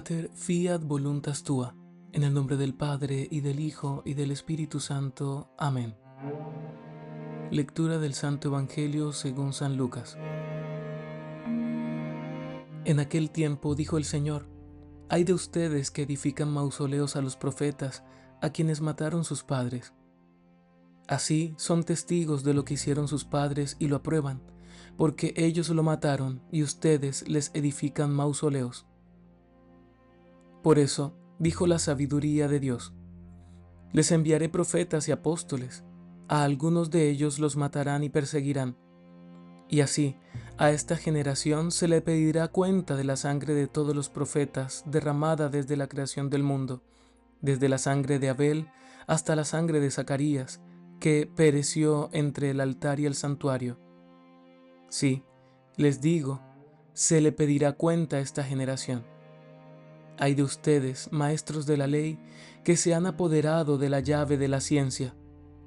Mater, fiat voluntas tua. En el nombre del Padre, y del Hijo, y del Espíritu Santo. Amén. Lectura del Santo Evangelio según San Lucas. En aquel tiempo dijo el Señor: Ay de ustedes que edifican mausoleos a los profetas, a quienes mataron sus padres. Así son testigos de lo que hicieron sus padres y lo aprueban, porque ellos lo mataron y ustedes les edifican mausoleos. Por eso, dijo la sabiduría de Dios: les enviaré profetas y apóstoles, a algunos de ellos los matarán y perseguirán. Y así, a esta generación se le pedirá cuenta de la sangre de todos los profetas derramada desde la creación del mundo, desde la sangre de Abel hasta la sangre de Zacarías, que pereció entre el altar y el santuario. Sí, les digo, se le pedirá cuenta a esta generación. Ay de ustedes, maestros de la ley, que se han apoderado de la llave de la ciencia.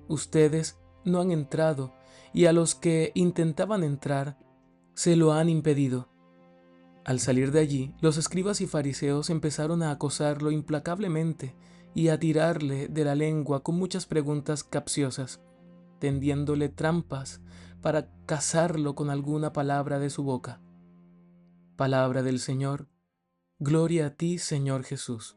Ustedes no han entrado, y a los que intentaban entrar, se lo han impedido. Al salir de allí, los escribas y fariseos empezaron a acosarlo implacablemente y a tirarle de la lengua con muchas preguntas capciosas, tendiéndole trampas para cazarlo con alguna palabra de su boca. Palabra del Señor. Gloria a ti, Señor Jesús.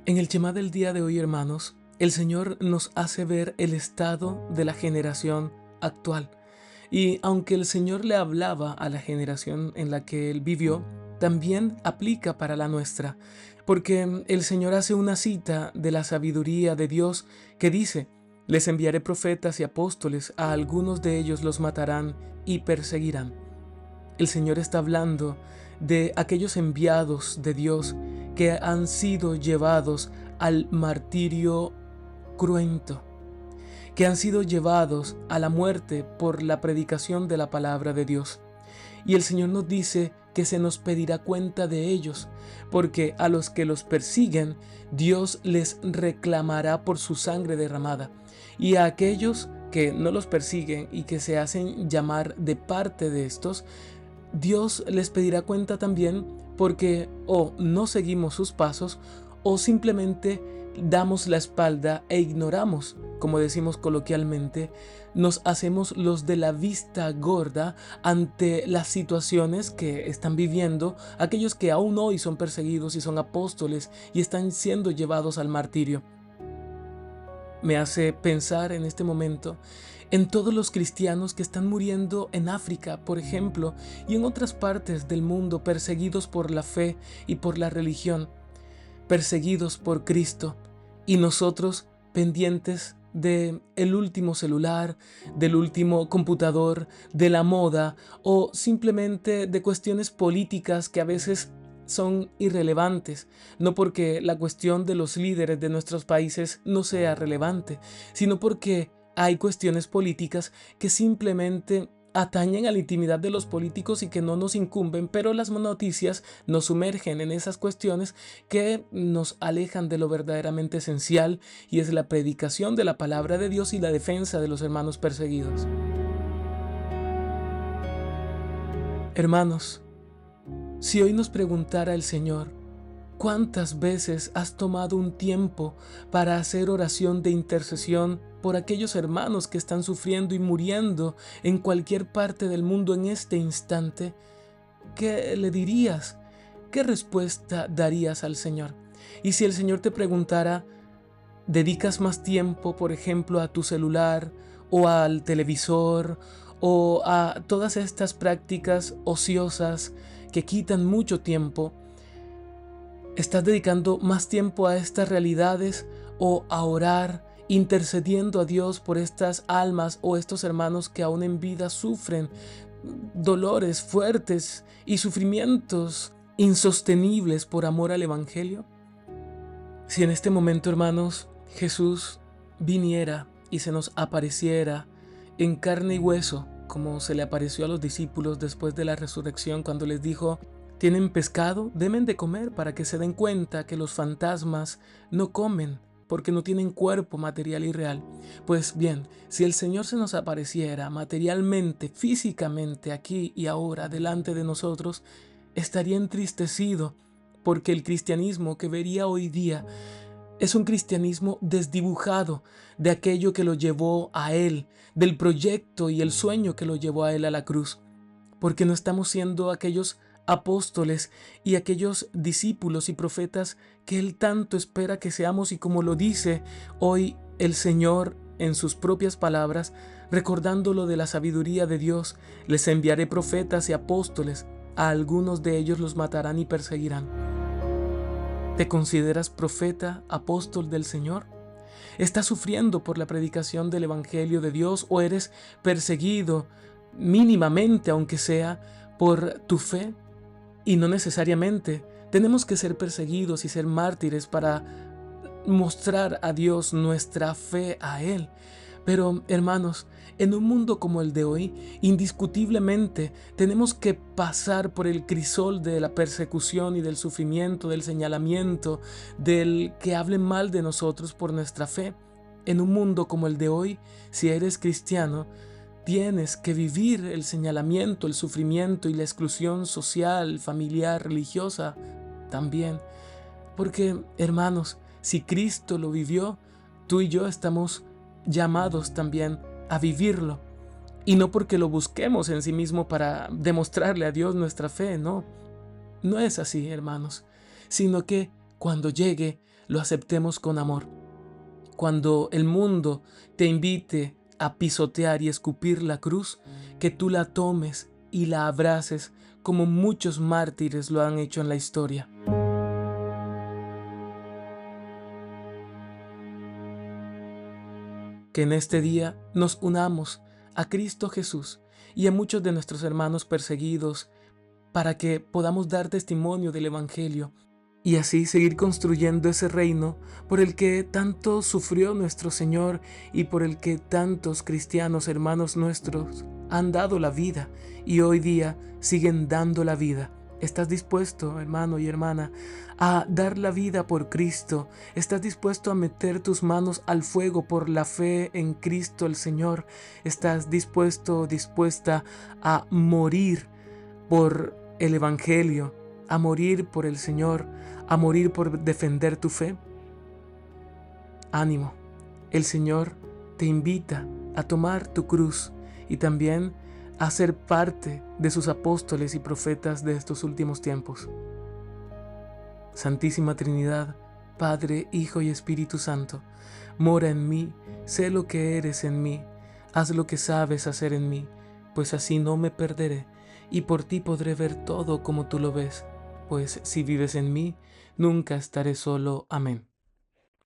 En el Shema del día de hoy, hermanos, el Señor nos hace ver el estado de la generación actual. Y aunque el Señor le hablaba a la generación en la que Él vivió, también aplica para la nuestra, porque el Señor hace una cita de la sabiduría de Dios que dice: les enviaré profetas y apóstoles, a algunos de ellos los matarán y perseguirán. El Señor está hablando de aquellos enviados de Dios que han sido llevados al martirio cruento, que han sido llevados a la muerte por la predicación de la palabra de Dios. Y el Señor nos dice que se nos pedirá cuenta de ellos, porque a los que los persiguen, Dios les reclamará por su sangre derramada. Y a aquellos que no los persiguen y que se hacen llamar de parte de estos, Dios les pedirá cuenta también, porque o no seguimos sus pasos o simplemente damos la espalda e ignoramos, como decimos coloquialmente, nos hacemos los de la vista gorda ante las situaciones que están viviendo aquellos que aún hoy son perseguidos y son apóstoles y están siendo llevados al martirio. Me hace pensar en este momento en todos los cristianos que están muriendo en África, por ejemplo, y en otras partes del mundo, perseguidos por la fe y por la religión, perseguidos por Cristo, y nosotros pendientes de el último celular, del último computador, de la moda o simplemente de cuestiones políticas que a veces son irrelevantes, no porque la cuestión de los líderes de nuestros países no sea relevante, sino porque hay cuestiones políticas que simplemente atañen a la intimidad de los políticos y que no nos incumben, pero las noticias nos sumergen en esas cuestiones que nos alejan de lo verdaderamente esencial, y es la predicación de la palabra de Dios y la defensa de los hermanos perseguidos. Hermanos, si hoy nos preguntara el Señor: ¿cuántas veces has tomado un tiempo para hacer oración de intercesión por aquellos hermanos que están sufriendo y muriendo en cualquier parte del mundo en este instante? ¿Qué le dirías? ¿Qué respuesta darías al Señor? Y si el Señor te preguntara: ¿dedicas más tiempo, por ejemplo, a tu celular o al televisor o a todas estas prácticas ociosas que quitan mucho tiempo? ¿Estás dedicando más tiempo a estas realidades o a orar, intercediendo a Dios por estas almas o estos hermanos que aún en vida sufren dolores fuertes y sufrimientos insostenibles por amor al Evangelio? Si en este momento, hermanos, Jesús viniera y se nos apareciera en carne y hueso, como se le apareció a los discípulos después de la resurrección, cuando les dijo: ¿tienen pescado? Denme de comer, para que se den cuenta que los fantasmas no comen porque no tienen cuerpo material y real. Pues bien, si el Señor se nos apareciera materialmente, físicamente, aquí y ahora, delante de nosotros, estaría entristecido, porque el cristianismo que vería hoy día es un cristianismo desdibujado de aquello que lo llevó a Él, del proyecto y el sueño que lo llevó a Él a la cruz, porque no estamos siendo aquellos apóstoles y aquellos discípulos y profetas que Él tanto espera que seamos, y como lo dice hoy el Señor en sus propias palabras, recordándolo de la sabiduría de Dios: les enviaré profetas y apóstoles, a algunos de ellos los matarán y perseguirán. ¿Te consideras profeta, apóstol del Señor? ¿Estás sufriendo por la predicación del Evangelio de Dios, o eres perseguido mínimamente, aunque sea, por tu fe? Y no necesariamente tenemos que ser perseguidos y ser mártires para mostrar a Dios nuestra fe a Él. Pero, hermanos, en un mundo como el de hoy, indiscutiblemente tenemos que pasar por el crisol de la persecución y del sufrimiento, del señalamiento, del que hablen mal de nosotros por nuestra fe. En un mundo como el de hoy, si eres cristiano, tienes que vivir el señalamiento, el sufrimiento y la exclusión social, familiar, religiosa también. Porque, hermanos, si Cristo lo vivió, tú y yo estamos llamados también a vivirlo. Y no porque lo busquemos en sí mismo para demostrarle a Dios nuestra fe, no. No es así, hermanos, sino que cuando llegue lo aceptemos con amor. Cuando el mundo te invite a pisotear y escupir la cruz, que tú la tomes y la abraces como muchos mártires lo han hecho en la historia. Que en este día nos unamos a Cristo Jesús y a muchos de nuestros hermanos perseguidos, para que podamos dar testimonio del Evangelio y así seguir construyendo ese reino por el que tanto sufrió nuestro Señor y por el que tantos cristianos hermanos nuestros han dado la vida y hoy día siguen dando la vida. ¿Estás dispuesto, hermano y hermana, a dar la vida por Cristo? ¿Estás dispuesto a meter tus manos al fuego por la fe en Cristo el Señor? ¿Estás dispuesto o dispuesta a morir por el Evangelio, a morir por el Señor, a morir por defender tu fe? Ánimo, el Señor te invita a tomar tu cruz y también a ser parte de sus apóstoles y profetas de estos últimos tiempos. Santísima Trinidad, Padre, Hijo y Espíritu Santo, mora en mí, sé lo que eres en mí, haz lo que sabes hacer en mí, pues así no me perderé, y por ti podré ver todo como tú lo ves, pues si vives en mí, nunca estaré solo. Amén.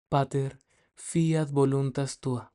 Pater, fiat voluntas tua.